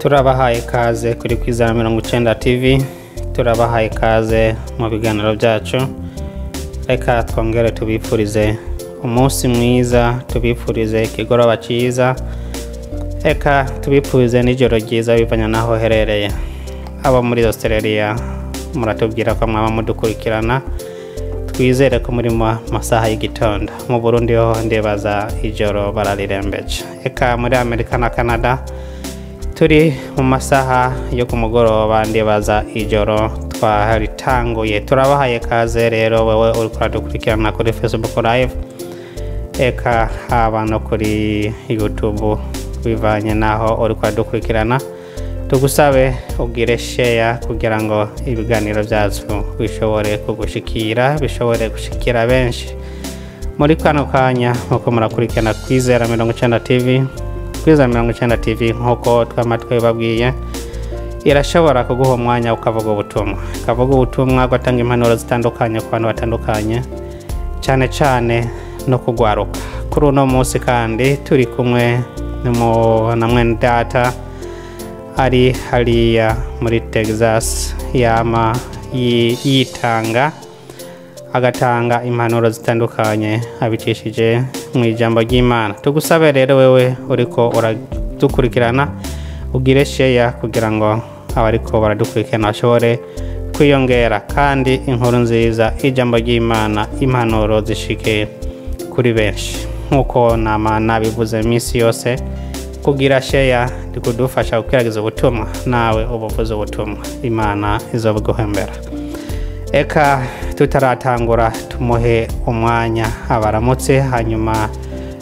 Turabahaye ikaze kuri Kwizera 90 TV, turabahaye ikaze mu biganiro byacu. Reka twongere tubifurize umunsi mwiza, tubifurize ikigoroba cyiza, reka tubifurize n'ijoro ryiza bivanye naho herereye. Abo muri Australia muratubwira ko mwaba mudukurikirana, twizere ko muri masaha y'igitondo. Mu Burundi ho ndebaza ijoro bararirembeje. Reka muri Amerika na Canada turi mu masaha yo kumugoroba ndebaza ijoro twaritanguye. Turabahaye kaze rero wewe uri kuradukurikirana kuri Facebook live, eka haba no kuri YouTube bivanye naho uri kuradukurikirana. Tugusabe ugire share kugira ngo ibiganiro byacu bishobore kugushikira, bishobore gushikira benshi. Muri kano kanya uko murakurikirana Kwizera 90 TV, Kwizera 90 TV nkuko twamatwe babwiye irashobora kuguha umwanya ukavuga ubutumwa gatanga impanuro zitandukanye ku bantu batandukanye, cyane cyane no kugwaruka. Kuri uno munsi kandi turi kumwe na mwene data ari hariya muri Texas, yama yitanga agatanga impanuro zitandukanye abicishije mu ijambo ry'Imana. Tugusabe rero wewe uriko uradukurikirana ugire share kugira ngo abariko baradukurikirana bashobore kwiyongera, kandi inkuru nziza ijambo ry'Imana impanuro zishike kuri benshi. Nkuko nabivuze iminsi yose, kugira share dikudufasha gukwiragiza ubutumwa, nawe ubuvuze ubutumwa Imana izobuguhembera. Eka tutaratangura tumuhe umwanya abaramutse, hanyuma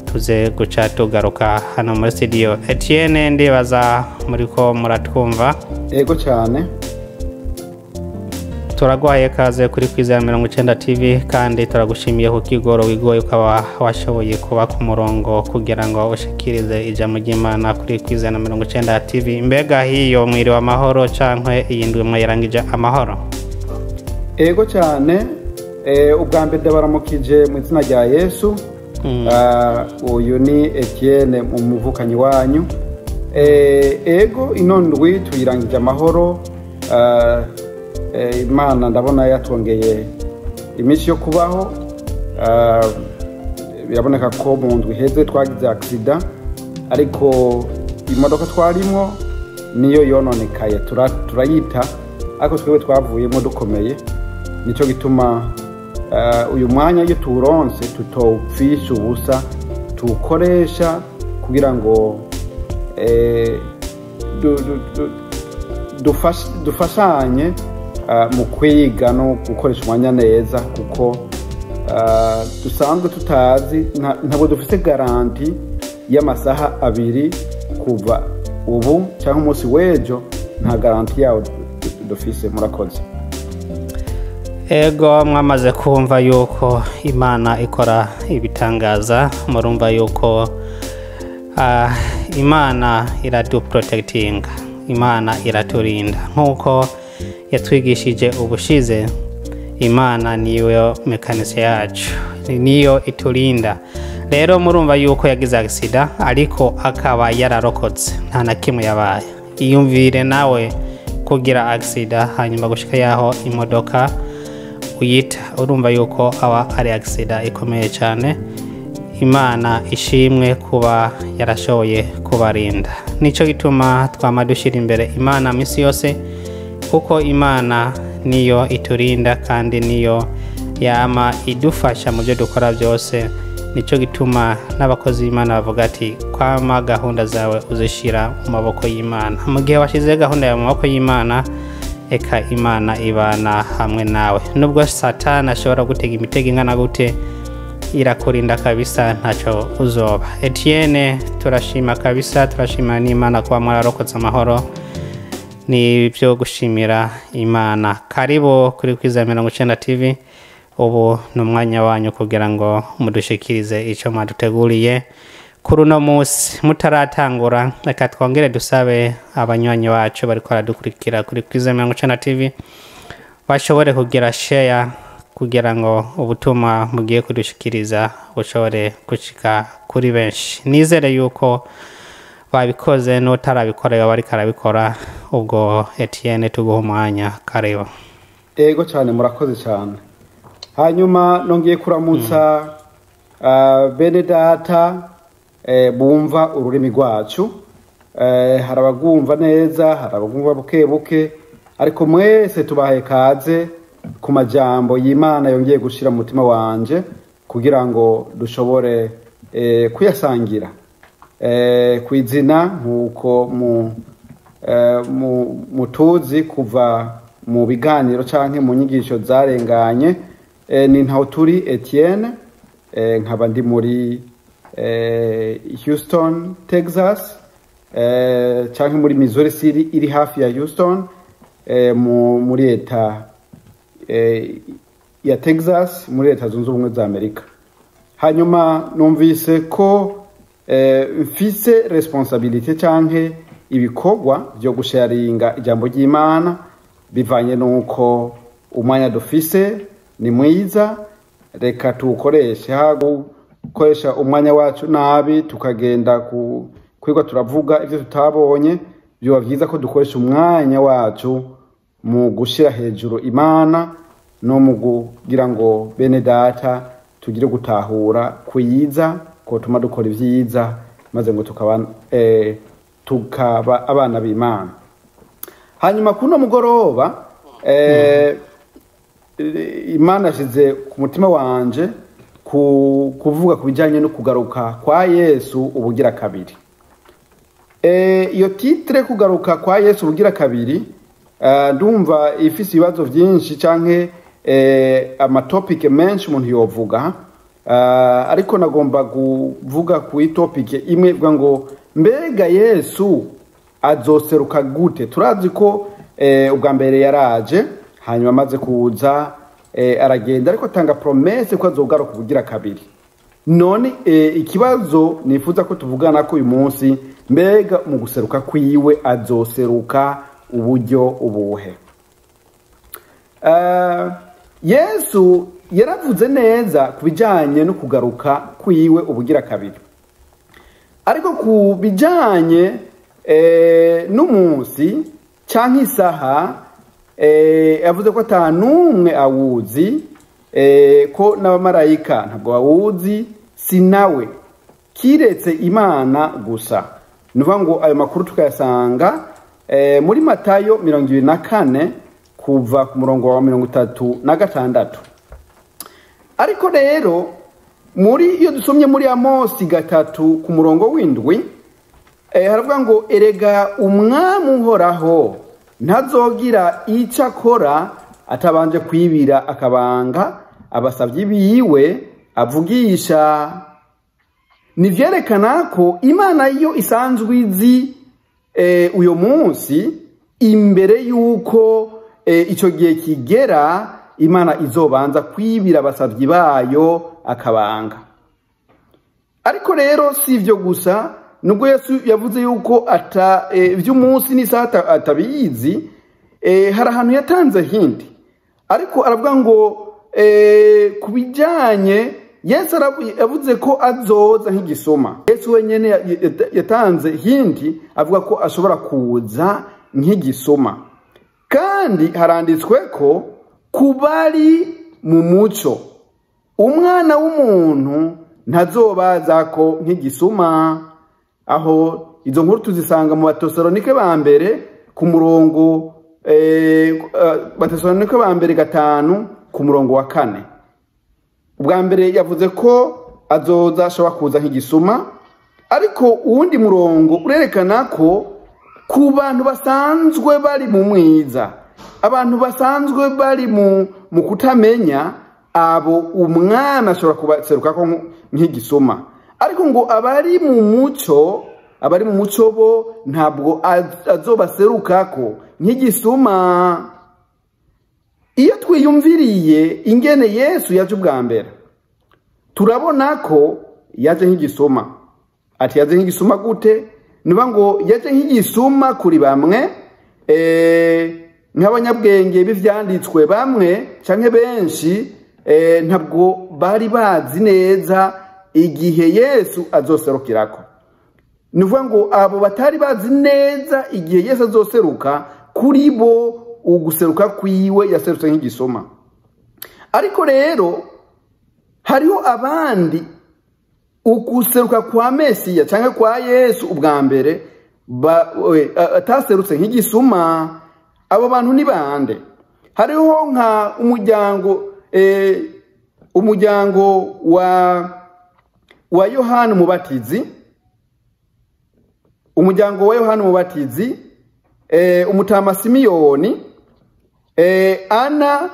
tuze guca tugaruka hano muri studio. Etienne ndibaza muriko muratwumva? Yego cyane. Turagwaye kaze kuri Kwizera 90 TV, kandi turagushimiye ku kigoro wigoye ukaba washoboye kuba ku murongo kugira ngo ushikirize ijambo ry'Imana kuri Kwizera 90 TV. Mbega hiyo mwiri wa mahoro cankwe iyindwi mwayirangije amahoro? Yego cyane. Ubwambe ndabaramukije mu izina rya Yesu. Uyu ni Etienne umuvukanyi wanyu. Ego inondwi tuyirangije amahoro. Imana ndabona yatwongeye iminsi yo kubaho. Biraboneka ko mu ndwi heze twagize accident, ariko imodoka twarimo niyo yononekaye turayita, ariko twebwe twavuyemo dukomeye. Nico gituma uyu mwanya iyo turonse tutopfisha ubusa, tukoresha kugira ngo dufashanye mu kwiga no gukoresha umwanya neza, kuko dusanzwe tutazi, ntabwo dufite garanti y'amasaha 2 kuva ubu cyangwa umunsi w'ejo, nta garanti yawo dufise. Murakoze. Ego mwamaze kumva yuko Imana ikora ibitangaza, murumva yuko Imana iratuprotectinga, Imana iraturinda. Nkuko yatwigishije ubushize, Imana niyo mekanise yacu, niyo iturinda. Rero murumva yuko yagize accident ariko akaba yararokotse, nta na kimwe yabaye. Iyumvire nawe kugira accident hanyuma gushika yaho imodoka uyita, urumva yuko aba ari accident ikomeye cyane. Imana ishimwe kuba yarashoboye kubarinda. Nico gituma twamadushira imbere Imana misi yose, kuko Imana niyo iturinda kandi niyo yama idufasha mu byo dukora byose. Nico gituma n'abakozi b'Imana bavuga ati kwama gahunda zawe uzishira mu maboko y'Imana. Mu gihe washize gahunda yawe mu maboko y'Imana, eka Imana ibana hamwe nawe. Nubwo Satani ashobora gutega imitego ingana gute, irakurinda kabisa, ntaco uzoba. Etienne turashima kabisa, turashima n'Imana kuba mwararokotse amahoro. Ni byo gushimira Imana. Karibu kuri Kwizera 90 TV. Ubu numwanya wanyu kugira ngo mudushikirize ico mwaduteguriye kuri uno munsi. Mutaratangura reka twongere dusabe abanywanyi bacu bariko baradukurikira kuri Kwizera 90 TV bashobore kugira share kugira ngo ubutumwa mugiye kudushikiriza bushobore gushika kuri benshi. Nizere yuko babikoze n'utarabikora bari karabikora. Ubwo Etienne tuguha umwanya karibu. Ego cyane murakoze cyane. Hanyuma nongeye kuramutsa bene data bumva ururimi rwacu. Harabagumva neza, harabagumva buke ariko mwese tubahaye kaze ku majambo y'Imana yongeye gushira mu mutima wanje kugira ngo dushobore kuyasangira kwizina nkuko mutuzi kuva mu biganiro canke mu nyigisho zarenganye. Ni ntaho turi Etienne, nkaba ndi muri Houston, Texas, canke muri Missouri City iri hafi ya Houston, muri leta ya Texas, muri leta zunze ubumwe za Amerika. Hanyuma numvise ko mfise responsabilité canke ibikorwa byo gusharinga ijambo ry'Imana bivanye nuko umwanya dufise ni mwiza. Reka tukoreshe gukoresha umwanya wacu nabi tukagenda kwigwa turavuga ivyo tutabonye. Byo byiza ko dukoresha umwanya wacu mu gushira hejuru Imana no mu kugira ngo bene data tugire gutahura kwiza ko tuma dukora ivyiza maze ngo tukaba abana b'Imana. Hanyuma kuno mugoroba Imana shize ku mutima wanje kuvuga kubijanye no kugaruka kwa Yesu ubugira kabiri. Iyo titre kugaruka kwa Yesu ubugira kabiri ndumva ifise ibibazo byinshi canke amatopic menshi umuntu yovuga, ariko nagomba kuvuga ku topic imwe ivuga ngo mbega Yesu azoseruka gute. Turazi ko ubwa mbere yaraje hanyuma amaze kuza aragenda, ariko atanga promesse ko azogaruka kugira kabiri. None ikibazo nifuza ko tuvugana ko uyu munsi, mbega mu guseruka kwiwe azoseruka uburyo ubuhe? Yesu yaravuze neza kubijanye no kugaruka kwiwe ubugira kabiri, ariko kubijanye n'umunsi canke isaha yavuze ko atanumwe awuzi, ko n'abamarayika ntabwo bawuzi, sinawe kiretse Imana gusa. Nuvuga ngo ayo makuru tukayasanga muri Matayo 24 kuva ku murongo wa 36. Ariko rero iyo dusomye muri Amosi 3 ku murongo w'7 haravuga ngo erega umwami uhoraho ntazogira icyo akora atabanje kwibira akabanga abasavyi biwe avugisha. Nivyerekana ko Imana iyo isanzwe izi uyo munsi imbere yuko ico gihe kigera, Imana izobanza kwibira abasavyi bayo akabanga. Ariko rero si ivyo gusa, nubwo Yesu yavuze yuko ivy'umunsi n'isaha atabizi, hari ahantu yatanze hindi, ariko aravuga ngo kubijanye Yesu yavuze ko azoza nk'igisuma. Yesu wenyene yatanze hindi avuga ko ashobora kuza nk'igisuma, kandi haranditswe ko kubari mu muco umwana w'umuntu ntazobaza ko nk'igisuma. Aho izo nkuru tuzisanga mu Batesalonike ba mbere ku murongo Batesalonike ba mbere 5 ku murongo wa 4. Ubwa mbere yavuze ko azoza ashobora kuza nk'igisuma, ariko uwundi murongo urerekana ko ku bantu basanzwe bari mu mwiza, abantu basanzwe bari mu kutamenya, abo umwana ashobora kubaseruka ko nk'igisuma. Ariko ngo abari mu muco bo ntabwo azobaserukako nk'igisuma. Iyo twiyumviriye ingene Yesu yaje ubwa mbere, turabona ko yaje nk'igisuma. Ati yaje nk'igisuma gute? Niba ngo yaje nk'igisuma kuri bamwe nk'abanyabwenge b'ivyanditswe bamwe canke benshi ntabwo bari bazi neza igihe Yesu azoserukirako. nuvuga ngo abo batari bazi neza igihe Yesu azoseruka, kuri bo uguseruka kwiwe yaserutse nk'igisoma. Ariko rero hariho abandi ukuseruka kwa Mesiya cyangwa kwa Yesu ubwa mbere ataserutse nk'igisuma. Abo bantu ni bande? Hariho nka umuryango wa Yohana Umubatizi, umuryango wa Yohana Umubatizi, umutama Simiyoni, Ana,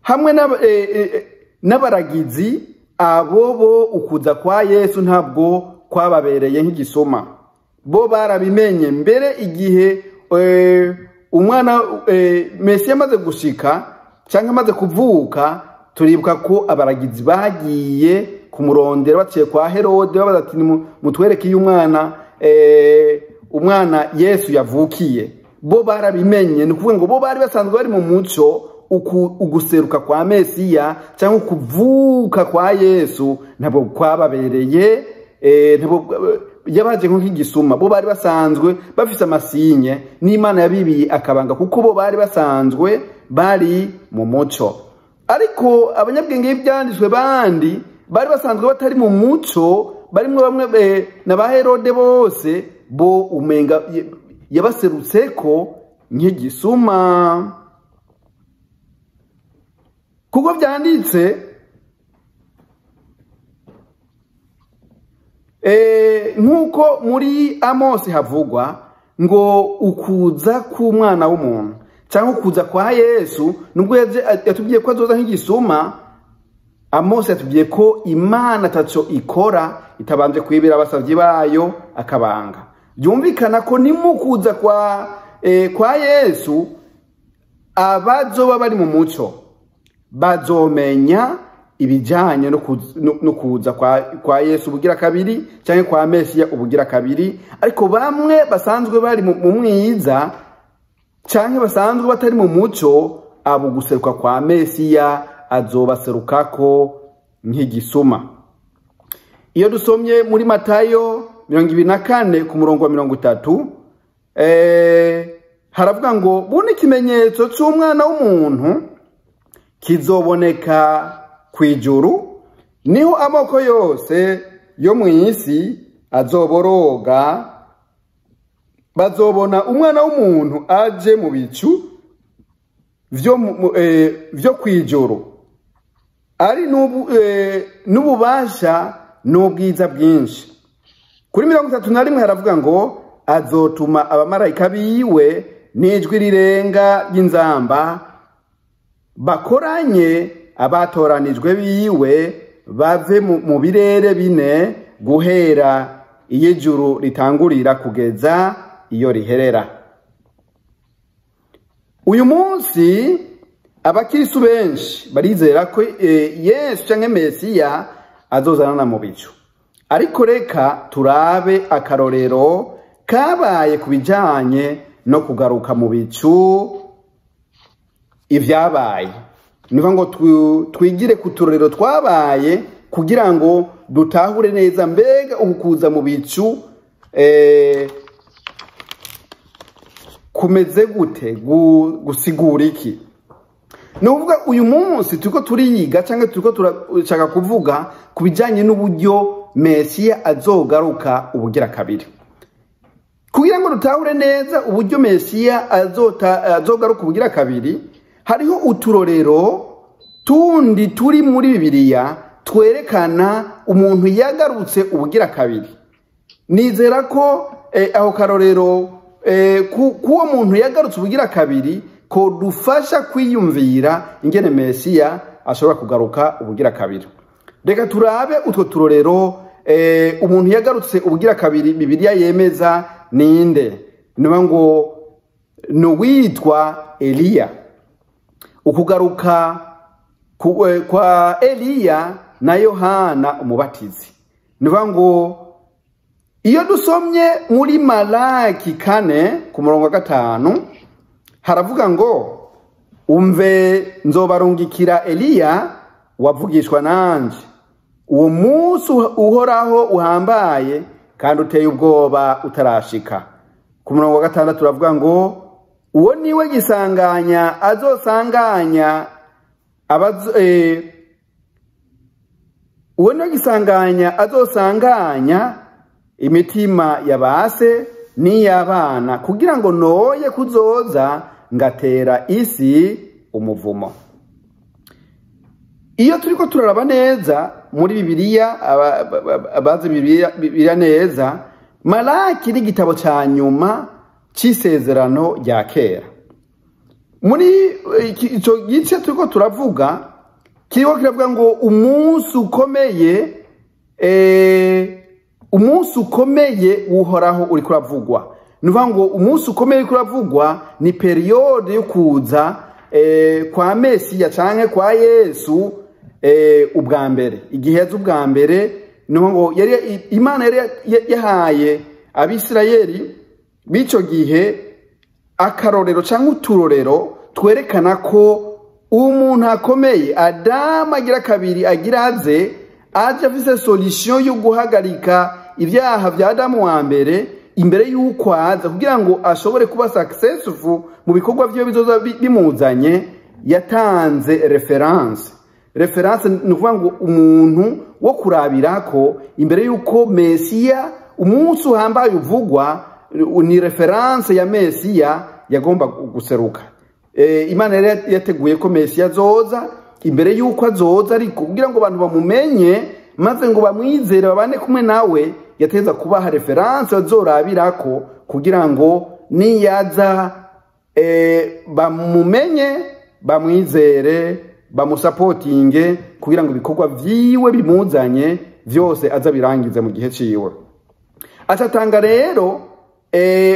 hamwe n'abaragizi. Abo ukuza kwa Yesu ntabwo kwababereye nk'igisoma. Bo barabimenye mbere igihe umwana Mesiya amaze gushika cyangwa amaze kuvuka. Turibuka ko abaragizi bagiye kumurondera baciye kwa Herode babaza ati mutwereke iyo umwana Yesu yavukiye. Bo barabimenye, ni kuvuga ngo bo bari basanzwe bari mu muco. Uguseruka kwa Mesiya cyangwa kuvuka kwa Yesu ntabwo kwababereye, ntabwo yabaje nk'igisuma. Bo bari basanzwe bafite amasinye n'Imana yabibiye akabanga, kuko bo bari basanzwe bari mu muco. Ariko abanyabwenge b'ibyanditswe bandi bari basanzwe batari mu muco, barimo bamwe na ba Herode bose, bo umenga yabaserutseko nk'igisuma. Kuko byanditse nk'uko muri Amosi havugwa ngo ukuza k'umwana w'umuntu cyangwa ukuza kwa Yesu, nubwo yatubwiye ko azoza nk'igisuma, Amosi yatubwiye ko Imana ataco ikora itabanje kwibira abasavyi bayo akabanga. Byumvikana ko nimukuza kwa Yesu, abazoba bari mu muco bazomenya ibijanye no kuza kwa Yesu ubugira kabiri cyangwa kwa Mesiya ubugira kabiri. Ariko bamwe basanzwe bari mu mwiza cyangwa basanzwe batari mu muco, abo guseruka kwa Mesiya azobaserukako nk'igisuma. Iyo dusomye muri Matayo 24 ku murongo wa 30, haravuga ngo bune ikimenyetso cy'umwana w'umuntu kizoboneka kwijuru, niho amoko yose yo mu isi azoboroga, bazobona umwana w'umuntu aje mu bicu vyo kwijuru, ari n'ububasha n'ubwiza bwinshi. Kuri 31 haravuga ngo azotuma abamarayika biwe n'ijwi rirenga ry'inzamba, bakoranye abatoranijwe biwe bave mu birere bine, guhera iyo ijuru ritangurira kugeza iyo riherera. Uyu munsi abakirisu benshi barizera ko Yesu cyangwa Mesiya azozanana mu bicu. Ariko reka turabe akarorero kabaye kubijanye no kugaruka mu bicu ivyabaye. Nivuga ngo twigire ku turorero twabaye kugira ngo dutahure neza mbega ukuza mu bicu kumeze gute, gusigura iki. Nuvuga uyu munsi turiko turiga cyangwa turiko turashaka kuvuga kubijanye n'uburyo Mesiya azogaruka ubugira kabiri. Kugira ngo dutahure neza uburyo Mesiya azogaruka ubugira kabiri, hariho uturorero tundi turi muri Bibiliya twerekana umuntu yagarutse ubugira kabiri. Nizera ko aho karorero kuwo muntu yagarutse ubugira kabiri ko dufasha kwiyumvira ingene Mesiya ashobora kugaruka ubugira kabiri. Reka turabe utwo turorero. Umuntu yagarutse ubugira kabiri Bibiliya yemeza ninde? Niba ngo n'uwitwa Eliya. Ukugaruka kwa Eliya na Yohana Umubatizi. Niba ngo iyo dusomye muri Malaki 4 ku murongo wa 5 haravuga ngo umve nzobarungikira Eliya wavugishwa nanje, uwo munsi uhoraho uhambaye kandi uteye ubwoba utarashika. Ku murongo wa 6 turavuga ngo uwo niwe gisanganya azosanganya uwo niwe gisanganya azosanganya imitima yabase n'iyabana kugira ngo noye kuzoza ngatera isi umuvumo. Iyo turiko turaraba neza muri Bibiliya, abazi Bibiliya neza, Malaki ni igitabo ca nyuma c'isezerano rya kera. Muri ico gice turiko turavuga kiriko kiravuga ngo umunsi ukomeye uhoraho uri kuravugwa. Nuvuga ngo umunsi ukomeye uri kuravugwa ni periode yo kuza kwa Mesiya canke kwa Yesu ubwa mbere. Igihe ubwa mbere nuvuga ngo Imana yari yahaye Abisirayeli bico gihe akarorero canke uturorero twerekana ko umuntu akomeye Adamu agira kabiri aje afise solution yo guhagarika ibyaha vya Adamu wa mbere imbere y'uko aza kugira ngo ashobore kuba successful mu bikorwa vyo bizoza bimuzanye. Yatanze reference ni ukuvuga ngo umuntu wo kurabirako imbere y'uko Mesiya umunsi uhambaye uvugwa, ni reference ya Mesiya yagomba guseruka. Imana yari yateguye ko Mesiya azoza, imbere y'uko azoza ariko kugira ngo abantu bamumenye maze ngo bamwizere babane kumwe nawe, yateza kubaha reference bazorabirako kugira ngo niyaza bamumenye, bamwizere, bamusapotinge kugira ngo ibikorwa vyiwe bimuzanye vyose aza birangize mu gihe ciwe. Atanga rero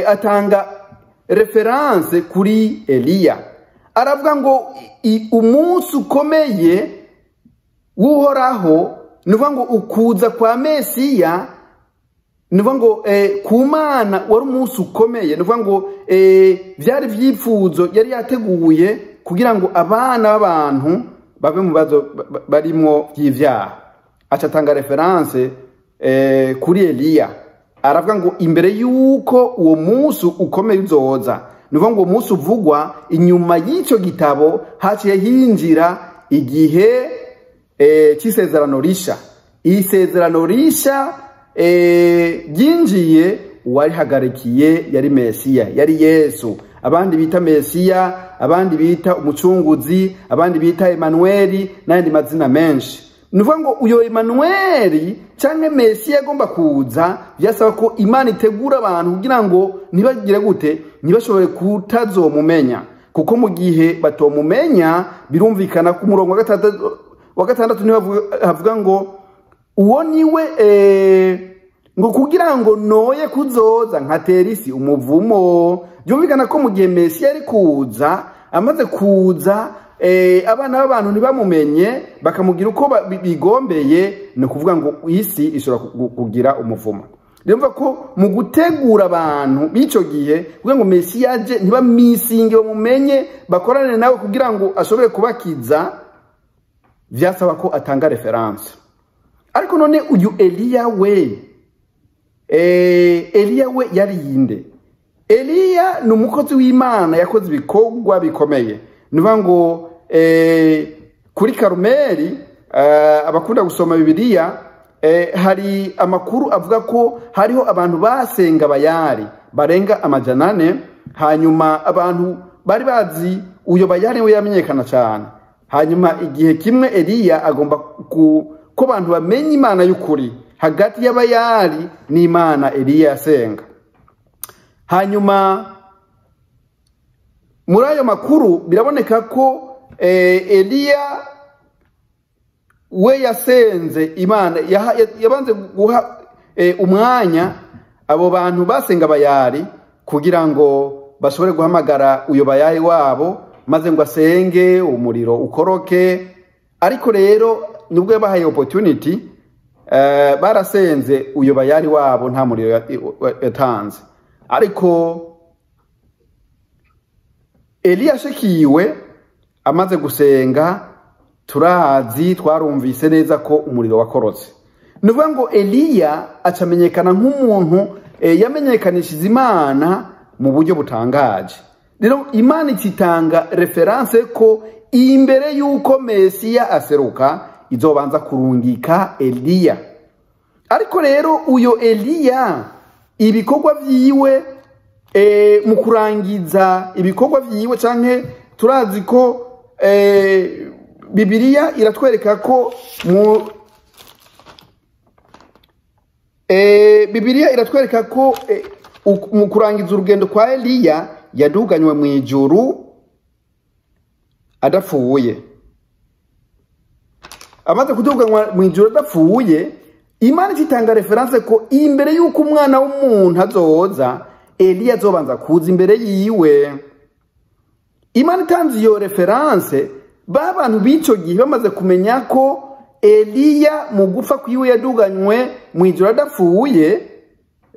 atanga reference kuri Eliya, aravuga ngo umunsi ukomeye w'uhoraho, nuvuga ngo ukuza kwa Mesiya, nuvuga ngo ku Mana wari umunsi ukomeye, nuvuga ngo vyari vyipfuzo yari yateguye kugira ngo abana b'abantu bave mu bazo barimo vy'ivyaha. Atanga reference kuri Eliya, aravuga ngo imbere y'uko uwo munsi ukomeye uzoza, nuvuga ngo uwo munsi uvugwa inyuma y'ico gitabo haciye hinjira igihe c'isezerano risha. Isezerano risha ryinjiye uwarihagarikiye yari Mesiya, yari Yesu. Abandi bita Mesiya, abandi bita umucunguzi, abandi bita Emanueli n'ayandi mazina menshi. Nuvuga ngo uyo Emanueli canke Mesiya agomba kuza, byasaba ko Imana itegura abantu kugira ngo ntibagire gute, ntibashobore kutazomumenya. Kuko mu gihe batomumenya birumvikana ku murongo wa 6 niho havuga ngo uwo niwe ngo kugira ngo noye kuzoza nkatera isi umuvumo. Byumvikana ko mu gihe Mesiya ari kuza, amaze kuza abana b'abantu ntibamumenye bakamugira uko bigombeye, ni kuvuga ngo isi ishobora kugira umuvumo. Ndumva ko mu gutegura abantu bico gihe kugira ngo Mesiya aje ntibamisinge bamumenye, bakorane nawe kugira ngo ashobore kubakiza, vyasaba ko atanga reference. Ariko none uyu Eliya we yari yinde? Eliya ni umukozi w'Imana yakoze ibikorwa bikomeye. Nuvuga ngo kuri Karumeli, abakunda gusoma Bibiliya, hari amakuru avuga ko hariho abantu basenga Bayali barenga 400. Hanyuma abantu bari bazi uyo Bayali we yamenyekana cyane. Hanyuma igihe kimwe Eliya agomba ko abantu bamenye Imana y'ukuri hagati y'Abayali n'Imana Eliya asenga. Hanyuma muri ayo makuru biraboneka ko Eliya we yasenze Imana, yabanze guha umwanya abo bantu basenga Bayali kugira ngo bashobore guhamagara uyo Bayali wabo maze ngo asenge umuriro ukoroke. Ariko rero nubwo yabahaye opportunity, barasenze uyo Bayali wabo nta muriro yatanze. Ariko Eliya ashikiwe amaze gusenga turazi twarumvise neza ko umuriro wakorotse. Nuvuga ngo Eliya acamenyekana nk'umuntu yamenyekanishije Imana mu buryo butangaje. Rero Imana ititanga reference ko imbere yuko Mesiya aseruka izobanza kurungika Eliya. Ariko rero uyo Eliya ibikorwa vyiwe mu kurangiza ibikorwa vyiwe canke turazi ko Bibiliya iratwereka ko Bibiliya iratwereka ko mu kurangiza urugendo kwa Eliya yaduganywe mu ijuru adapfuye. Amaze kuduganywa mu ijuru adapfuye, Imana itanga reference ko imbere yuko umwana w'umuntu azoza Eliya azobanza kuza imbere yiwe. Imana itanze iyo reference babantu bico gihe bamaze kumenya ko Eliya mu gufa kwiwe yaduganywe mu ijuru adapfuye,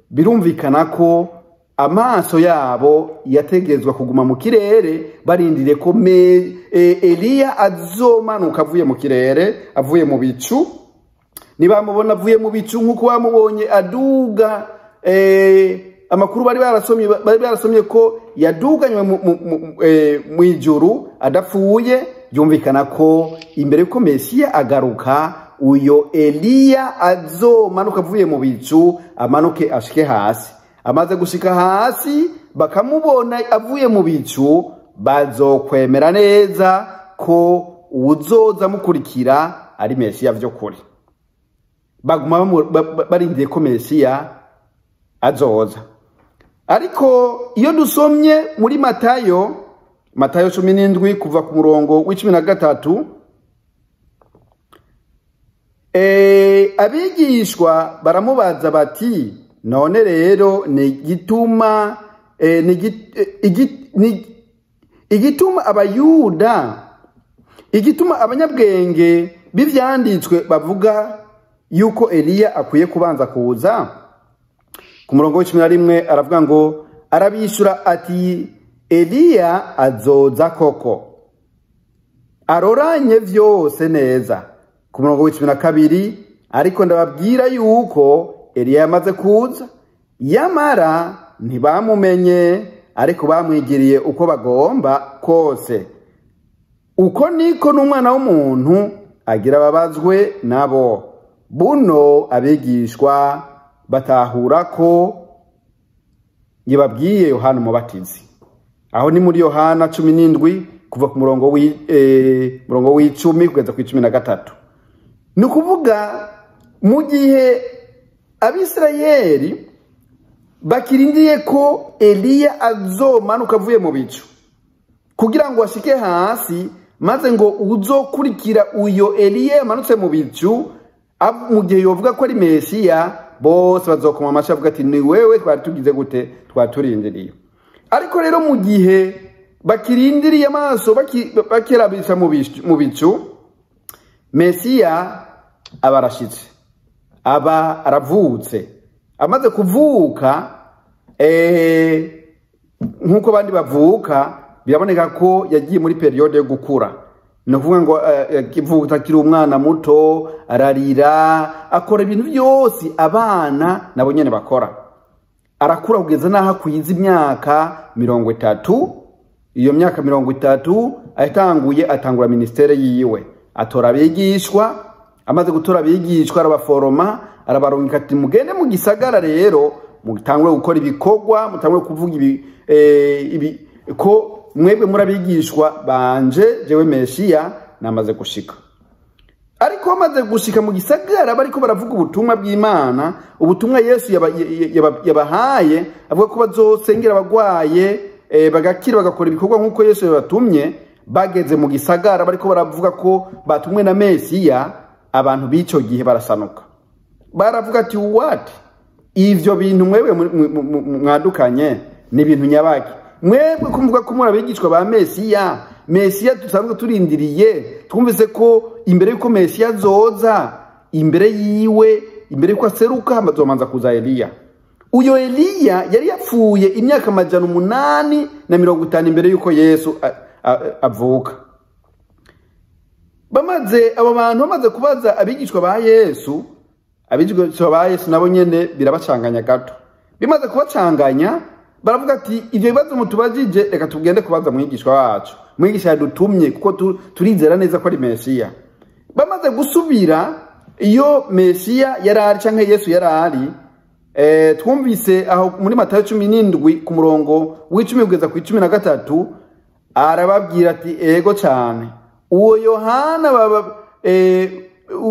birumvikana ko amaso yabo yategezwa kuguma mu kirere barindire ko Eliya azomanuka avuye mu kirere, avuye mu bicu. Nibamubona avuye mu bicu nkuko bamubonye aduga, amakuru bari barasomye ko yaduganywe mu ijuru adapfuye, byumvikana ko imbere yuko Mesiya agaruka uyo Eliya azomanuka avuye mu bicu amanuke ashike hasi. Amaze gushika hasi bakamubona avuye mu bicu, bazokwemera neza ko uzoza mukurikira ari Mesiya vy'ukuri. Baguma barindiye ko Mesiya azoza. Ariko iyo dusomye muri Matayo 17 kuva ku murongo w'13, abigishwa baramubaza bati, none rero ni igituma abayuda, igituma abanyabwenge b'ivyanditswe bavuga yuko Eliya akwiye kubanza kuza? Ku murongo w'11 aravuga ngo, arabishura ati, Eliya azoza koko, aroranye vyose neza. Ku murongo w'12, ariko ndababwira yuko Eliya yamaze kuza, yamara ntibamumenye, ariko bamwigiriye uko bagomba kose. Uko niko n'umwana w'umuntu agira babazwe nabo. Buno abigishwa batahura ko yababwiye Yohana Umubatizi. Aho ni muri Yohana 17 kuva ku murongo w'10 kugeza ku 13. Ni kuvuga mu gihe Abisirayeli bakirindiye ko Eliya azomanuka avuye mu bicu kugira ngo ashike hasi, maze ngo uzokurikira uyo Eliya yamanutse mu bicu, mu gihe yovuga ko ari Mesiya, bose bazokoma amashi avuga ati ni wewe twari tugize gute, twaturindiriye. Ariko rero mu gihe bakirindiriye amaso bakirabisha mu bicu, Mesiya aba arashitse, aba aravutse. Amaze kuvuka, nkuko abandi bavuka, biraboneka ko yagiye muri periode yo gukura. No kuvuga ngo kivuka kiri umwana muto, ararira, akora ibintu byose abana nabo nyene bakora. Arakura kugeza naho akwiza imyaka 30. Iyo myaka 30 atangura ministere yiwe, atora abigishwa. Amaze gutora abigishwa arabaforoma, arabarungika ati mugende mu gisagara rero mutangure gukora ibikorwa, mutangure kuvuga ko mwebwe murabigishwa banje, jewe Mesiya namaze gushika. Ariko bamaze gushika mu gisagara bariko baravuga ubutumwa bw'Imana, ubutumwa Yesu yabahaye, avuga ko bazosengera abagwaye bagakira bagakora ibikorwa nkuko Yesu yabatumye. Bageze mu gisagara bariko baravuga ko batumwe na Mesiya, abantu bico gihe barasanuka, baravuga ati what, ivyo bintu mwebwe mwadukanye ni ibintu nyabaki? Mwebwe kumvuga ko murabigishwa ba Mesiya tusanzwe turindiriye, twumvise ko imbere yuko Mesiya azoza, imbere yiwe, imbere yuko aseruka hamazomanza kuza Eliya. Uyo Eliya yari yapfuye imyaka 850 imbere yuko Yesu avuka. abo bantu bamaze kubaza abigishwa ba Yesu, abigishwa ba Yesu nabo nyene birabacanganya gato. Bimaze kubacanganya baravuga ati ivyo bibazo mutubajije reka tugende kubaza mwigishwa wacu. Mwigisha yadutumye kuko turizera neza ko ari Mesiya. Bamaze gusubira iyo Mesiya yarari canke Yesu yarari, twumvise aho muri Matayo 17 ku murongo w'10 kugeza ku 13 arababwira ati ego cyane uwo Yohana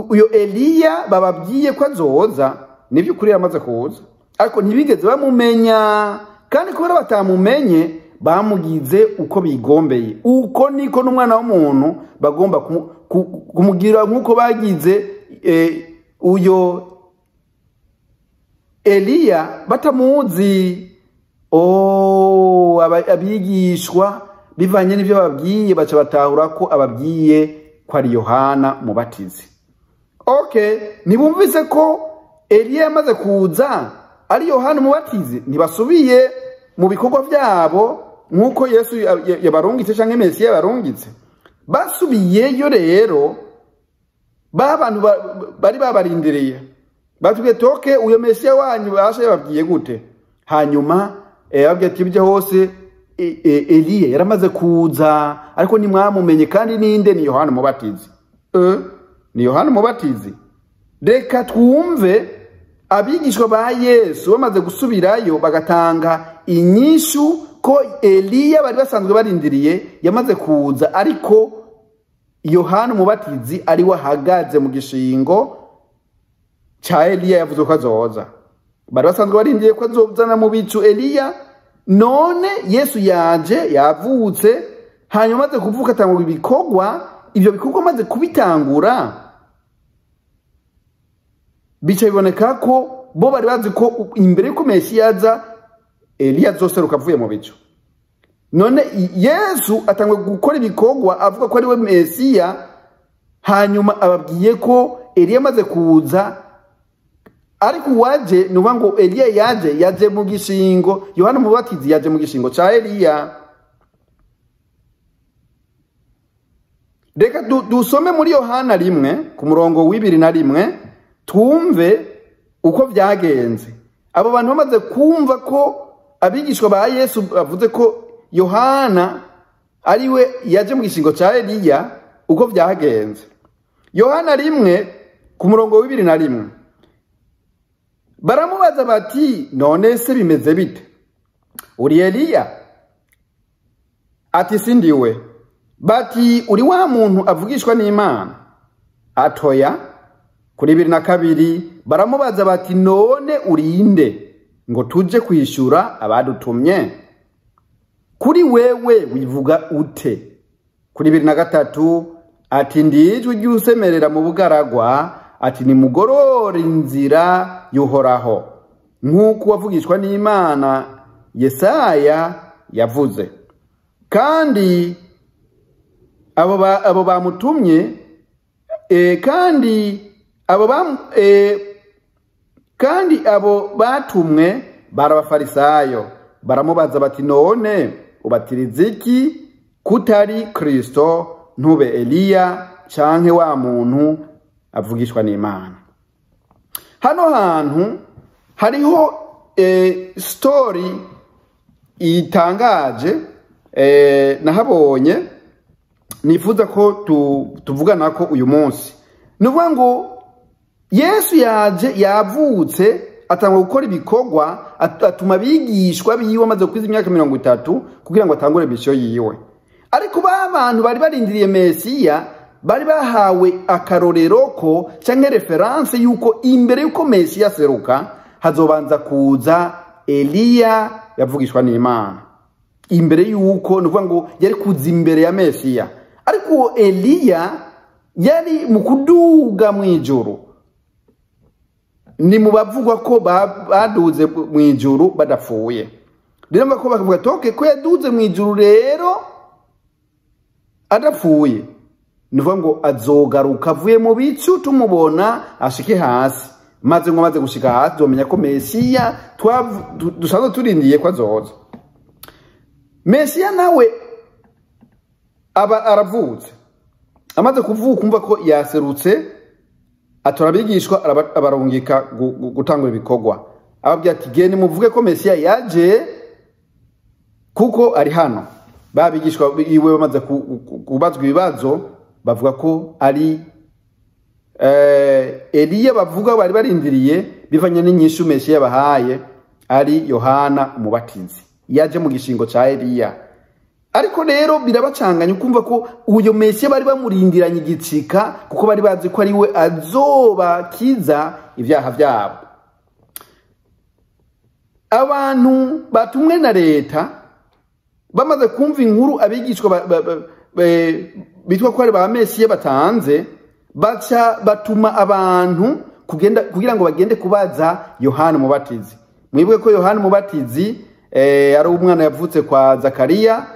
uyo Eliya bababwiye ko azoza, nivyo kuri yamaze kuza, ariko ntibigeze bamumenya, kandi kubera batamumenye bamugize uko bigombeye. Uko niko n'umwana w'umuntu bagomba kumugira nkuko bagize uyo Eliya batamuzi. Abigishwa bivanye n'ivyo babwiye baca batahura ko ababwiye ko ari Yohana Mubatizi. Nibumvise ko Eliya yamaze kuza ari Yohana Mubatizi, ntibasubiye mu bikorwa vyabo nkuko Yesu yabarungitse canke Mesiya yabarungitse. Basubiyeyo rero bantu bari babarindiriye batubwiye toke uyo Mesiya wanyu basha yababwiye gute. Hanyuma yababwiye ati ibyo hose Eliya yaramaze kuza ariko nimwamumenye, kandi ninde? Ni Yohana Mubatizi. Ni Yohana Mubatizi. Reka twumve abigishwa ba Yesu bamaze gusubirayo bagatanga inyishu ko Eliya bari basanzwe barindiriye yamaze kuza, ariko Yohana Mubatizi ari wahagaze mu gishingo cha Eliya yavuze ko azoza. Bari basanzwe barindiriye ko azozana mu bicu Eliya, none Yesu yaje yavutse, hanyuma maze kuvuka atangura ibikorwa. Ivyo bikorwa maze kubitangura bica biboneka ko bo bari bazi ko imbere yuko Mesiya aza Eliya azoseruka avuye mu bicu. None Yesu atangwe gukora ibikorwa avuga ko ari we Mesiya, hanyuma ababwiye ko Eliya amaze kuza, ariko waje nuba ngo Eliya yaje mu gishingo, Yohana Mubatizi yaje mu gishingo ca Eliya. Reka dusome muri Yohana 1 ku murongo w'21 twumve uko vyagenze. Abo bantu bamaze kumva ko abigishwa ba Yesu bavuze ko Yohana ariwe yaje mu gishingo ca Eliya, uko vyagenze. Yohana 1 ku murongo w'21 baramubaza bati none se bimeze bite? Uri Eliya? Ati sindiwe. Bati uri wa muntu avugishwa n'Imana? Atoya. Kuri 22 baramubaza bati none urinde ngo tuje kwishura abadutumye? Kuri wewe wivuga ute? Kuri 23 ati ndijwe ryusemerera mu bugaragwa, ati ni mugorora inzira y'Uhoraho, nk'uko wavugishwa n'Imana Yesaya yavuze. Kandi abo bamutumye kandi abo batumwe barabafarisayo. Baramubaza bati none ubatiriza iki kutari Kristo, ntube Eliya canke wa muntu avugishwa n'Imana? Hano hantu hariho story itangaje nahabonye, nifuza ko tuvugana ko uyu munsi. Nuvuga ngo Yesu yavutse atangwa gukora ibikorwa, atuma bigishwa biwe amaze kwiza imyaka 30 kugira ngo atangure mission yiwe. Ariko abantu bari barindiriye Mesiya bari bahawe akarorero ko canke reference yuko imbere yuko Mesiya seruka hazobanza kuza Eliya yavugishwa n'Imana. Imbere yuko nuvuga ngo yari kuza imbere ya Mesiya, ariko Eliya yari mu kuduga mwijuru. Ni mu bavugwa ko baduze mwijuru badapfuye. Rero bako bakavuga toke ko yaduze mwijuru rero adapfuye, nuvuga ngo azogaruka avuye mu bicu tumubona ashike hasi, maze ngo maze gushika hasi domenya ko Mesiya dusanzwe turindiye ko azoza. Mesiya nawe aba aravutse. amaze kuvuka umva ko yaserutse atora abigishwa abarungika gutangura ibikorwa ababwira ati gende muvuge ko Mesiya yaje kuko ari hano. Babigishwa iwe bamaze kubazwa ibibazo bavuga ko ari Eliya, bavuga bari barindiriye bivanye n'inyishu Mesiya bahaye ari Yohana umubatizi yaje mu gishingo ca Eliya. Ariko rero birabacanganya ukumva ko uyo Mesiya bari bamurindiranye igicika kuko bari bazi ko ari we azobakiza ibyaha byabo. Abantu batumwe na leta bamaze kumva inkuru abigishwa bitwa ko ari ba Mesiya batanze, baca batuma abantu kugira ngo bagende kubaza Yohana umubatizi. Mwibuke ko Yohana umubatizi ari umwana yavutse kwa Zakariya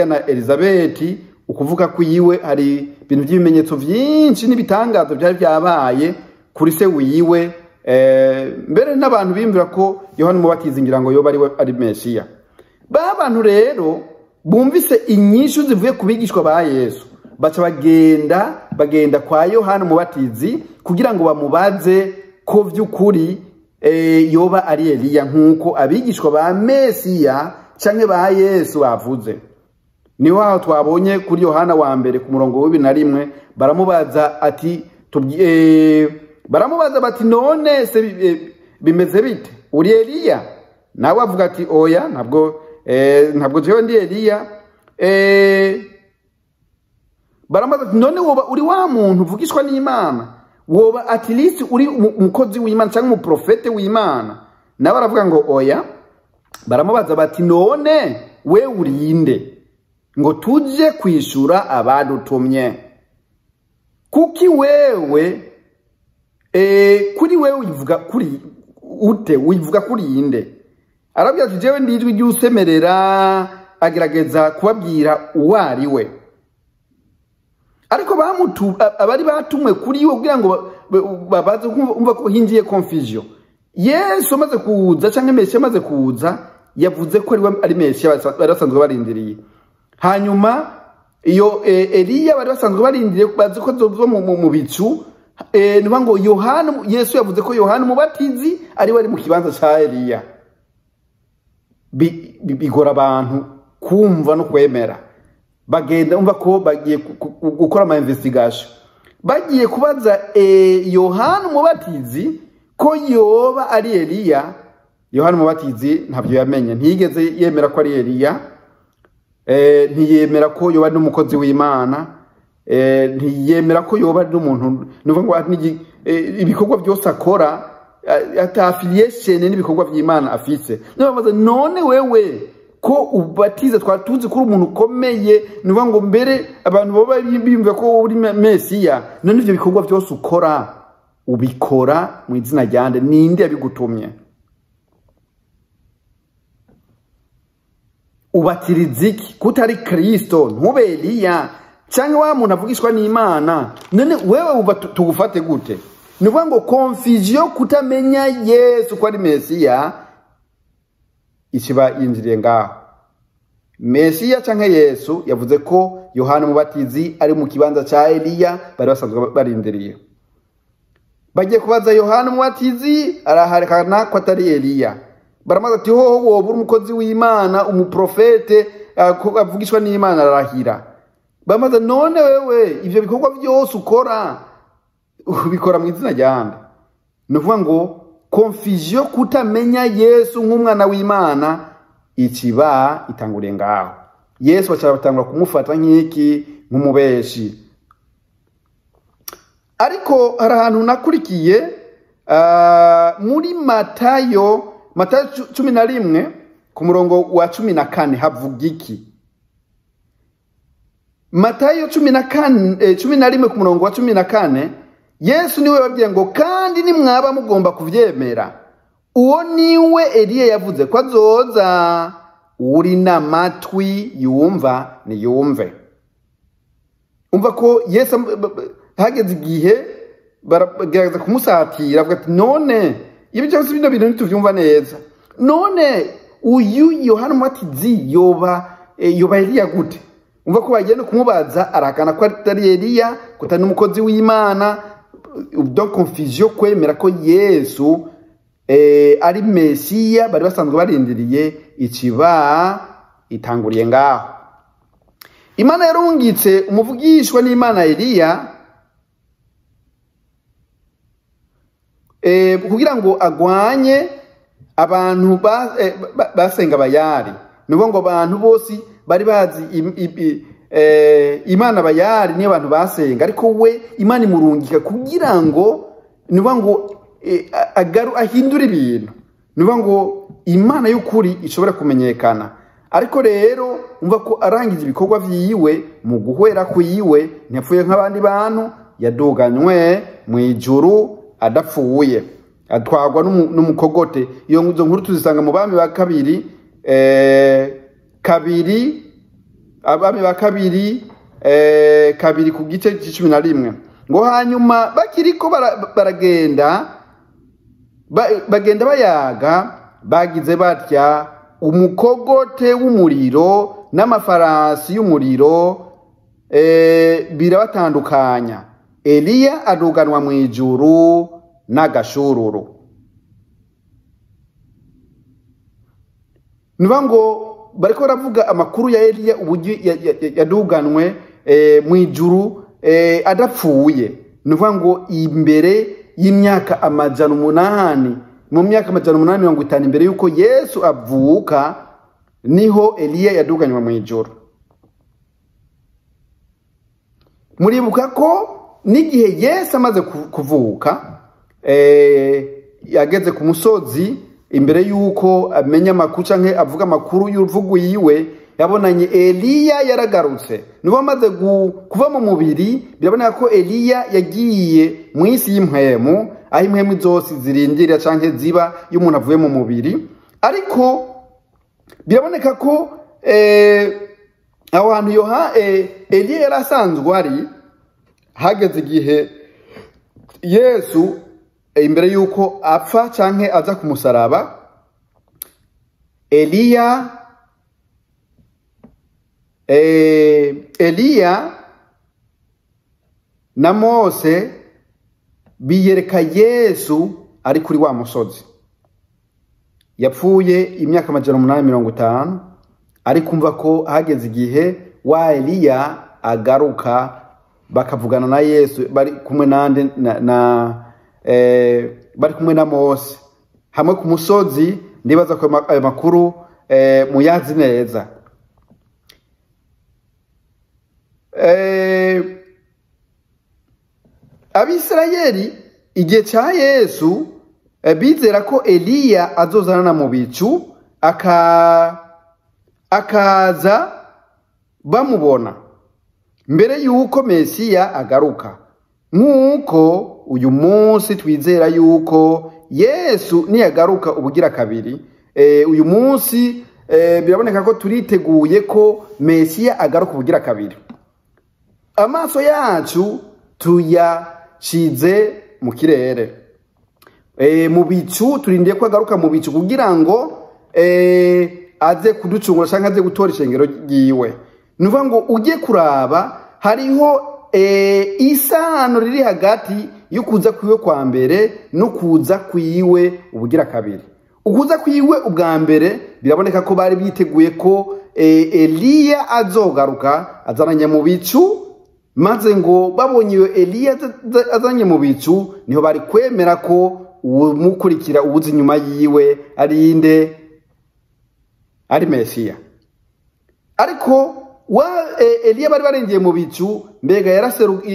na Elizabeti, ukuvuga ko yiwe hari ibintu by'ibimenyetso byinshi n'ibitangazo byari byabaye kuri se wiwe, mbere n'abantu bimvira ko Yohana umubatizi ngira ngo yoba ari Mesiya. Ba bantu rero bumvise inyishu zivuye kubigishwa ba Yesu, baca bagenda kwa Yohana umubatizi kugira ngo bamubaze ko vy'ukuri yoba ari Eliya nkuko abigishwa ba Mesiya canke ba Yesu bavuze. Ni waho twabonye kuri Yohana wa mbere ku murongo wa 21 baramubaza ati baramubaza bati none se bimeze bite, uri Eliya? Nawe avuga ati oya, ntabwo jewe ndi Eliya. Baramubaza ati none woba uri wa muntu uvugishwa n'Imana, woba at least uri umukozi w'Imana cyangwa umuprofete w'Imana? Nawe aravuga ngo oya. Baramubaza bati none we urinde ngo tuje kwishura abadutumye? Kuki wewe kuri wewe uyivuga kuri ute, uyivuga kuri inde? Arabwira ati jewe ndijwi ry'usemerera, agerageza kubabwira uwari we. Ariko abari batumwe kuri we kugira ngo babaze umva ko hinjiye confusion. Yesu amaze kuza canke Mesiya amaze kuza yavuze ko ari Mesiya barasanzwe barindiriye. Hanyuma iyo Eliya bari basanzwe barindiriye bazi ko zo mu bicu, niba ngo Yohana, Yesu yavuze ko Yohana umubatizi ari wari mu kibanza ca Eliya. Bigora abantu kumva no kwemera. Bagenda umva ko bagiye gukora ama investigation, bagiye kubaza Yohana umubatizi ko yoba ari Eliya. Yohana umubatizi ntabyo yamenye, ntiyigeze yemera ko ari Eliya, ntiyemera ko yoba n'umukozi w'Imana, ntiyemera ko yoba ari n'umuntu nuvuga ngo ibikorwa byose akora ata affiliation n'ibikorwa by'Imana afise. None wewe ko ubatiza twatuzi kuri umuntu ukomeye, nuvuga ngo mbere abantu baba bimva ko uri Mesiya, none ivyo bikorwa byose ukora ubikora mu izina ryande, ninde yabigutumye? Ubatiriza iki kutari Kristo? Ntube Eliya cyangwa wa muntu avugishwa n'Imana? None wewe uba tugufate gute? Nuvuga ngo confusion, kutamenya Yesu ko ari Mesiya ikiba yinjiriye ngaho. Mesiya canke Yesu yavuze ko Yohana umubatizi ari mu kibanza ca Eliya bari basanzwe barindiriye. Bagiye kubaza Yohana umubatizi, araharekana ko atari Eliya. Baramaze ati hoho woba uri umukozi w'Imana, umuprofete avugishwa n'Imana, arahira. Bamaze none wewe ivyo bikorwa byose ukora ubikora mu izina ryande? Nuvuga ngo confusion, kutamenya Yesu nk'umwana w'Imana ikiba itanguriye ngaho. Yesu bacabatangura kumufata nk'iki, nk'umubeshi. Ariko hari ahantu nakurikiye muri Matayo 11 ku murongo wa 14 havuga iki? Matayo 11 ku murongo wa 14, Yesu niwe babwiye ngo kandi nimwaba mugomba kuvyemera, uwo niwe Eliya yavuze ko azoza, uri n'amatwi yumva niyumve. Umva ko Yesu hageze igihe baragerageza kumusatira, avuga ati none ibi cyose bino bintu ntituvyumva neza, none uyu Yohana umubatizi yoba Eliya gute? umva ko bagiye no kumubaza arahakana ko atari Eliya, ko atari n'umukozi w'Imana. Donc confusion kwemera ko Yesu ari Mesiya bari basanzwe barindiriye ikiba itanguriye ngaho. Imana yarungitse umuvugishwa n'Imana Eliya kugira ngo agwanye abantu basenga Bayali. Nuvuga ngo abantu bose bari bazi Imana Bayali niyo abantu basenga, ariko we Imana imurungika kugira ngo nuvuga ngo ahindura ibintu, nuvuga ngo Imana y'ukuri ishobora kumenyekana. Ariko rero umva ko arangije ibikorwa vyiwe mu guhwera kwiwe ntapfuye nk'abandi bantu, yaduganywe mu ijuru adapfuye, atwagwa n'umukogote. Iyo nkuru tuzisanga mu Bami ba kabiri Abami ba kabiri ku gice c'11 ngo hanyuma bakiriko baragenda bayaga, bagize batya umukogote w'umuriro n'amafarasi y'umuriro birabatandukanya. Eliya aduganwa mu ijuru n'agashururu. Nuvuga ngo bariko baravuga amakuru ya Eliya uburyo yaduganwe mu ijuru adapfuye. Nuvuga ngo imbere y'imyaka 800, mu myaka 850 imbere yuko Yesu avuka niho Eliya yaduganywe mu ijuru. Muribuka ko n'igihe Yesu amaze kuvuka yageze ku musozi, imbere yuko amenya amakuru canke avuga amakuru y'uruvugu yiwe, yabonanye Eliya yaragarutse. Nuko amaze kuva mu mubiri, biraboneka ko Eliya yagiye mu isi y'impwemu, aho impwemu zose zirindira canke ziba iyo umuntu avuye mu mubiri. Ariko biraboneka ko aho hantu Eliya yarasanzwe ari, hageze igihe Yesu imbere yuko apfa canke aza ku musaraba, Eliya na Mose biyereka Yesu ari kuri wa musozi. Yapfuye imyaka 850, ariko umva ko hageze igihe wa Eliya agaruka, bakavugana na Yesu bari kumwe nande bari kumwe na Mose hamwe ku musozi. Ndibaza ko ayo makuru muyazi neza. Abisirayeli igihe ca Yesu bizera ko Eliya azozana mu bicu akaza bamubona mbere yuko Mesiya agaruka, nk'uko uyu munsi twizera yuko Yesu niyagaruka ubugira kabiri. Uyu munsi biraboneka ko turiteguye ko Mesiya agaruka ubugira kabiri. Amaso yacu tuyashize mu kirere, mu bicu, turindiye ko agaruka mu bicu kugira ngo aze kuducungura canke aze gutora ishengero ryiwe. Nuvuga ngo ujye kuraba hariho isano riri hagati y'ukuza kwiwe kwa mbere no kuza kwiwe ubugira kabiri. Ukuza kwiwe ubwa mbere biraboneka ko bari biteguye ko Eliya azogaruka azananye mu bicu, maze ngo babonye iyo Eliya azanye mu bicu niho bari kwemera ko umukurikira ubuzi nyuma yiwe ari inde, ari Mesiya. Ariko Eliya bari barengiye mu bicu, mbega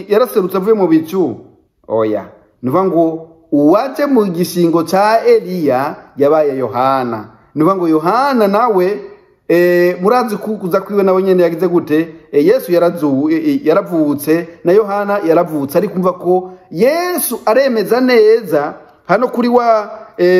yaraserutse avuye mu bicu? Oya. Nuvuga ngo uwaje mu gishingo ca Eliya yabaye Yohana. Nuvuga ngo Yohana nawe murazi kuza kwiwe nawe nyene yagize gute? Yesu yaravutse na Yohana yaravutse, ariko umva ko Yesu aremeza neza hano kuri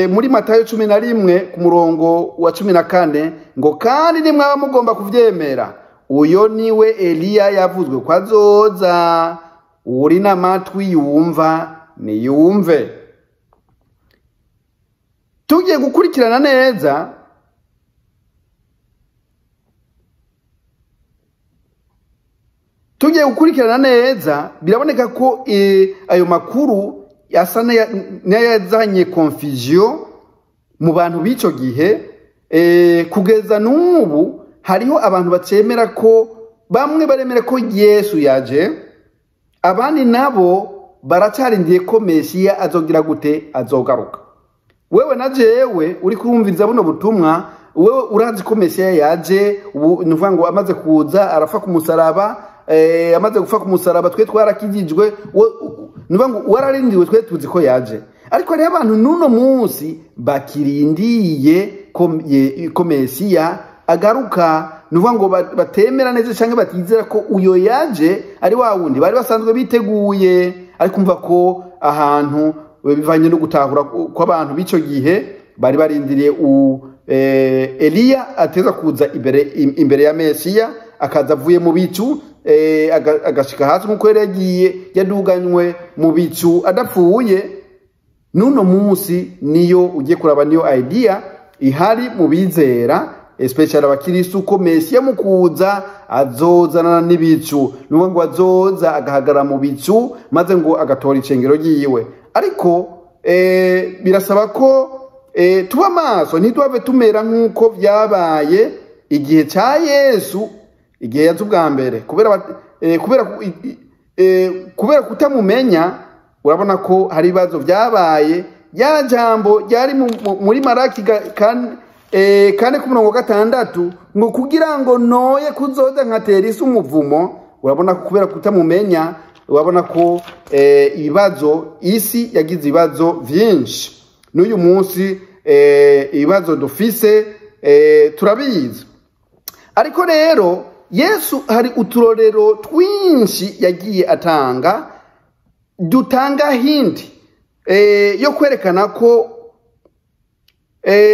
muri Matayo 11 ku murongo wa 14 ngo kandi nimwaba mugomba kuvyemera, uyo niwe Eliya yavuzwe ko azoza, uri n'amatwi yumva niyumve. Tugiye gukurikirana neza tugiye gukurikirana neza biraboneka ko ayo makuru asa n'ayazanye confusion mu bantu b'ico gihe. Kugeza n'ubu hariho abantu bacemera ko bamwe baremera ko Yesu yaje, abandi nabo baracarindiye ko Mesiya azogira gute, azogaruka. Wewe na jewe uri kurumviriza buno butumwa, wewe urazi ko Mesiya yaje, nuvuga ngo amaze kuza arafa ku musaraba, amaze gufa ku musaraba twe twarakijijwe, nuvuga ngo wararindiwe twe tuzi ko yaje. Ariko rero abantu nuno munsi bakirindiye ko Mesiya agaruka, nuvuga ngo batemera neza canke batizera ko uyo yaje ari wa wundi bari basanzwe biteguye. Ariko umva ko ahantu bivanye no gutahura kw'abantu b'ico gihe bari barindiriye Eliya ateza kuza imbere ya Mesiya, akaza avuye mu bicu, agashika hasi nkuko yari yagiye yaduganywe mu bicu adapfuye. Nuno munsi niyo ugiye kuraba niyo idea ihari mu bizera, especially abakiristu, ko Mesiya mu kuza azozana n'ibicu, nuko ngo azoza agahagara mu bicu maze ngo agatora icengero ryiwe. Ariko birasaba ko tuba maso, ntitwave tumera nkuko byabaye igihe ca Yesu, igihe yaje ubwa mbere, kubera kutamumenya. Urabona ko hari ibibazo byabaye. Ya jambo ryari muri Maraki kane ku murongo 6 ngo kugira ngo noye kuzoza nkatera isi umuvumo. Urabona ko kubera kutamumenya, urabona ko ibibazo, isi yagize ibibazo vyinshi. N'uyu munsi ibibazo dufise turabizi. Ariko rero Yesu hari uturorero twinshi yagiye atanga, dutanga hindi yo kwerekana ko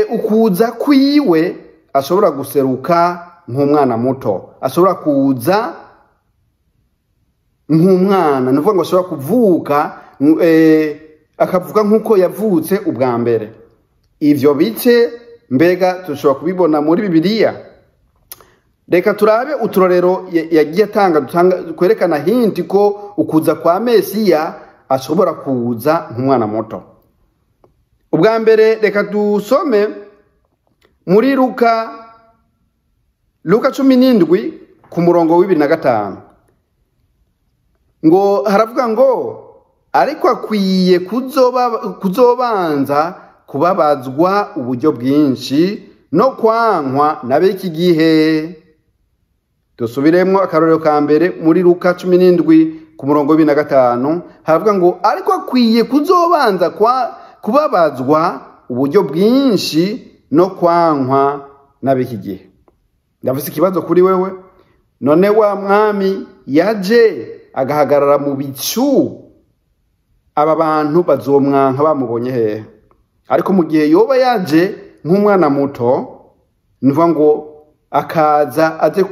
ukuza kwiwe ashobora guseruka nk'umwana muto, ashobora kuza nk'umwana, nuvuga ngo ashobora kuvuka akavuga nk'uko yavutse ubwa mbere. Ivyo bice mbega tushobora kubibona muri Bibiliya. Reka turabe uturorero yagiye atanga kwerekana hinti ko ukuza kwa Mesiya ashobora kuza nk'umwana muto. Ubwa mbere reka dusome muri Luka 17 ku murongo w'25. Ngo haravuga ngo ariko akwiye kuzobanza kubabazwa uburyo bwinshi no kwankwa n'ab'iki gihe. Dusubiremwo akarorero ka mbere muri Luka 17 ku murongo w'25. Haravuga ngo ariko akwiye kuzobanza kubabazwa uburyo bwinshi no kwankwa n'ab'iki gihe. Ndafise ikibazo kuri wewe, none wa mwami yaje agahagarara mu bicu, aba bantu bazomwanka bamubonye hehe? Ariko mu gihe yoba yaje nk'umwana muto, nuvuga ngo akaza aje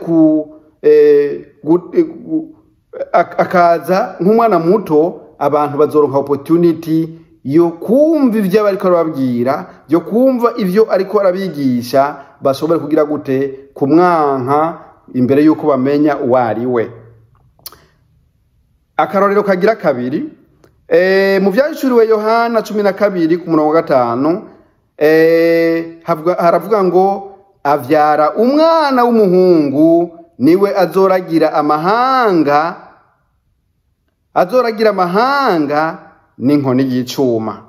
akaza nk'umwana muto, abantu bazoronka opportunity yo kumva ivyo bariko arababwira, yo kumva ivyo ariko arabigisha, bashobore kugira gute, kumwanka imbere yuko bamenya uwari we. Akarorero kagira kabiri, mu vyahishuriwe Yohana 12 ku murongo 5, haravuga ngo avyara umwana w'umuhungu, niwe azoragira amahanga n'inkoni y'icuma.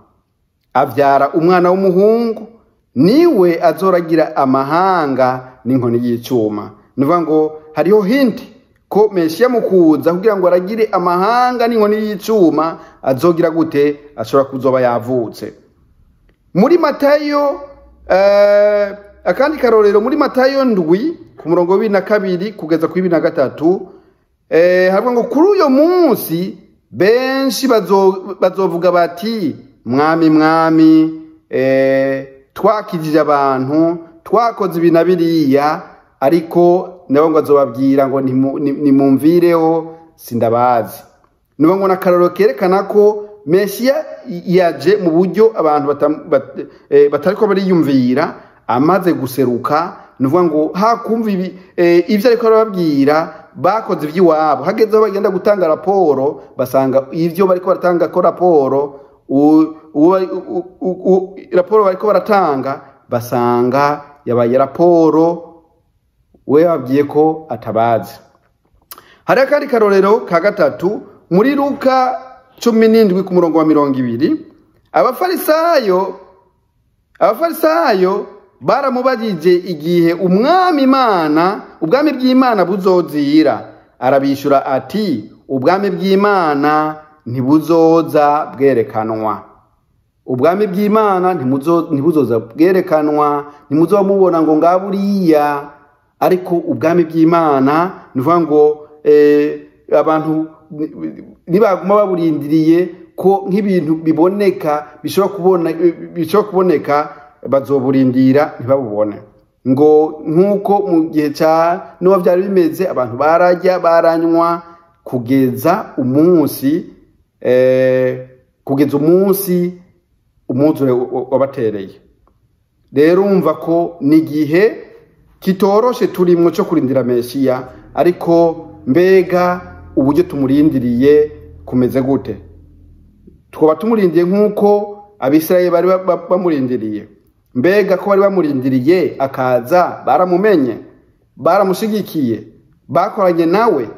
Avyara umwana w'umuhungu, niwe azoragira amahanga n'inkoni y'icuma. Nuvuga ngo hariho hinti ko Mesiya mu kuza kugira ngo aragire amahanga n'inkoni y'icuma azogira gute, ashobora kuzoba yavutse. Muri Matayo akandi karorero muri Matayo 7 ku murongo w'22 kugeza ku 23, haravuga ngo kuri uyo munsi benshi bazovuga bati mwami mwami, twakijije abantu, twakoze ibintu biriya, ariko nabo ngo azobabwira ngo nimumvireho sindabazi. Nuvuga ngo nakarorero kerekana ko Mesiya yaje mu buryo abantu batariko bariyumvira, amaze guseruka. Nuvuga ngo hakumva ivyo ariko arababwira bakoze ivy'iwabo hageze aho bagenda gutanga raporo basanga ivyo bariko baratanga ko raporo raporo bariko baratanga basanga yabaye raporo we babwiye ko atabazi. Hari akandi karorero ka gatatu muri Luka 17 ku murongo wa 20 abafarisayo baramubajije igihe ubwami bw'Imana buzozira, arabishura ati ubwami bw'Imana ntibuzoza bwerekanwa. Ubwami bw'Imana ntibuzoza bwerekanwa, ntimuzoba mubona ngo ngaburiya, ariko ubwami bw'Imana nivuga ngo abantu nibaguma baburindiriye ko nk'ibintu biboneka bishobora kuboneka bazoburindira ntibabubone. Ngo nkuko mu gihe cya Nowa byari bimeze, abantu barajya baranywa kugeza umunsi umwuzure wabatereye. Rero umva ko ni igihe kitoroshe turimwo cyo kurindira Mesiya, ariko mbega uburyo tumurindiriye kumeze gute? Twaba tumurindiye nkuko Abisirayeli bari bamurindiriye? Mbega ko bari bamurindiriye akaza baramumenye, baramushigikiye, bakoranye nawe?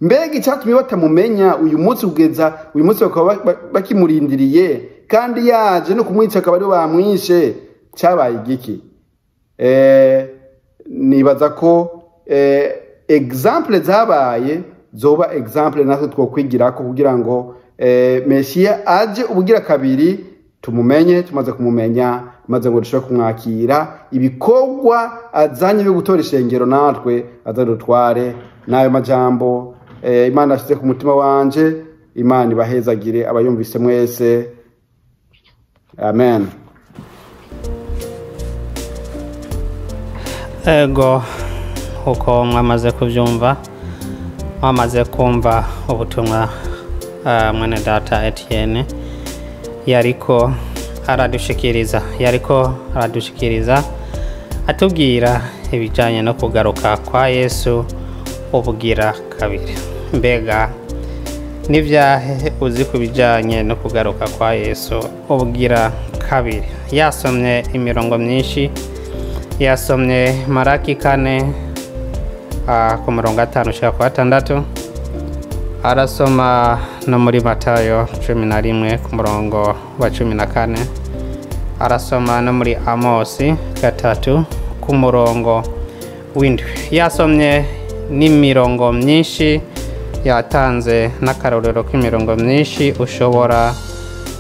Mbega icyatumye batamumenya uyu munsi bakaba bakimurindiriye, kandi yaje no kumwica akaba ari bamwishe, cyabaye igiki? Nibaza ko example zabaye zoba example natwe twokwigirako kugira ngo Mesiya aje ubugira kabiri tumumenye, tumaze kumumenya maze ngo dushobore kumwakira, ibikorwa azanye byo gutora ishengero natwe azadutware. Nayo majambo Imana ashyize ku mutima wanje, Imana ibahezagire abayumvise mwese, amen. Ego uko mwamaze kubyumva, mwamaze kumva ubutumwa mwene data Etienne yariko aradushikiriza atubwira ibijanye no kugaruka kwa Yesu ubugira kabiri. Mbega n'ivyahe uzi ku bijanye no kugaruka kwa Yesu ubugira kabiri? Yasomye imirongo myinshi, yasomye Maraki 4 ku murongo 5-6, arasoma no muri Matayo 11 ku murongo wa 14, arasoma no muri Amosi 3 ku murongo w'indwi. Yasomye n'imirongo myinshi, yatanze n'akarorero k'imirongo myinshi ushobora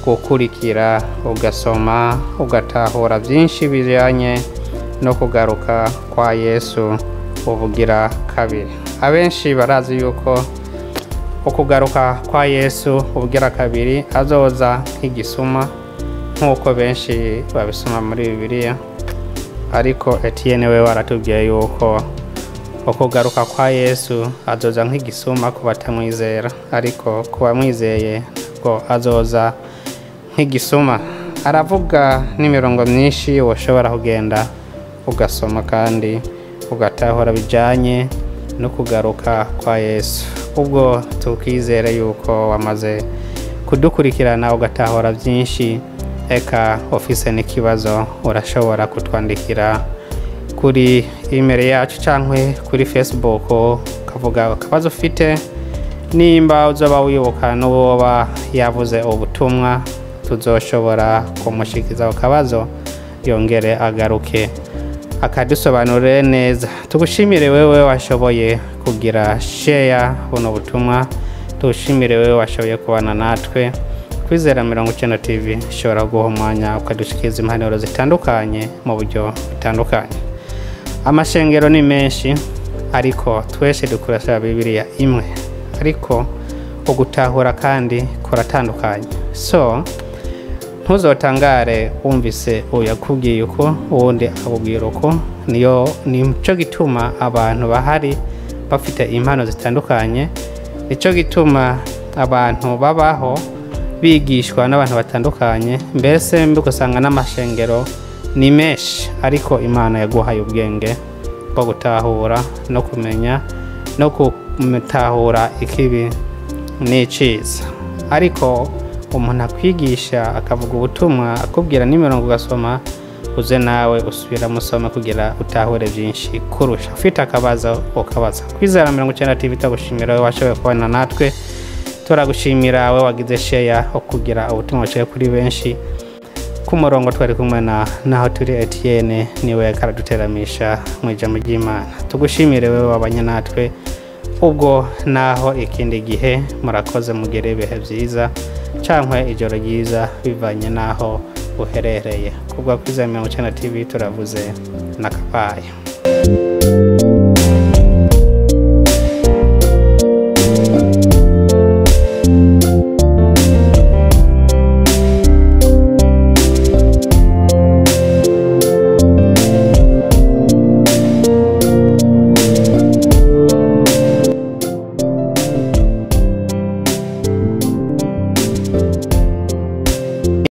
gukurikira ugasoma ugatahura byinshi bijanye no kugaruka kwa Yesu ubugira kabiri. Abenshi barazi yuko ukugaruka kwa Yesu ubugira kabiri azoza nk'igisuma, nk'uko benshi babisoma muri Bibiliya, ariko Etienne we waratubwiye yuko ukugaruka kwa Yesu azoza nk'igisuma ku batamwizera, ariko ku bamwizeye ko azoza nk'igisuma. Aravuga n'imirongo myinshi ushobora kugenda ugasoma kandi ugatahura bijanye no kugaruka kwa Yesu. Ubwo tukizere yuko wamaze kudukurikirana ugatahura byinshi, eka ofise n'ikibazo urashobora kutwandikira kuri email yacu cyangwa kuri Facebook ukavuga akabazo ufite, nimba uzoba wibuka n'uwoba yavuze ubutumwa tuzoshobora kumushikiza akabazo yongere agaruke akadusobanurire neza. Tugushimire wewe washoboye kugira share buno butumwa, tugushimire wewe washoboye kubana natwe. Kwizera 90 TV shobora guha umwanya ukadushikiza impanuro zitandukanye mu buryo butandukanye. Amashengero ni menshi, ariko twese dukoresha Bibiliya imwe, ariko ugutahura kandi kuratandukanye. So ntuzotangare wumvise uyakubwiye uko uwundi akubwira uko. Nico gituma abantu bahari bafite impano zitandukanye, nico gituma abantu babaho bigishwa n'abantu batandukanye. Mbese mbigusanga n'amashengero ni menshi, ariko Imana yaguhaye ubwenge bwo gutahura no kumenya no mutahura ikibi n'iciza. Ariko umuntu akwigisha akavuga ubutumwa akubwira n'imirongo ugasoma, uze nawe usubira musoma kugira utahure byinshi kurusha. Ufite akabazo ukabaza. Kwizera 90 TV tagushimira wewe washoboye kubana natwe, turagushimira wewe wagize share okugira ubutumwa cyawe kuri benshi. Ku murongo twari kumwe naho turi Etienne niwe yakaraduteramisha mu ijambo ry'Imana. Tugushimire wewe wabanye natwe, ubwo naho ikindi gihe murakoze mugere ibihe byiza cankwe ijoro ryiza bivanye naho uherereye. Kubwa Kwizera 90 TV turavuze nakabaye.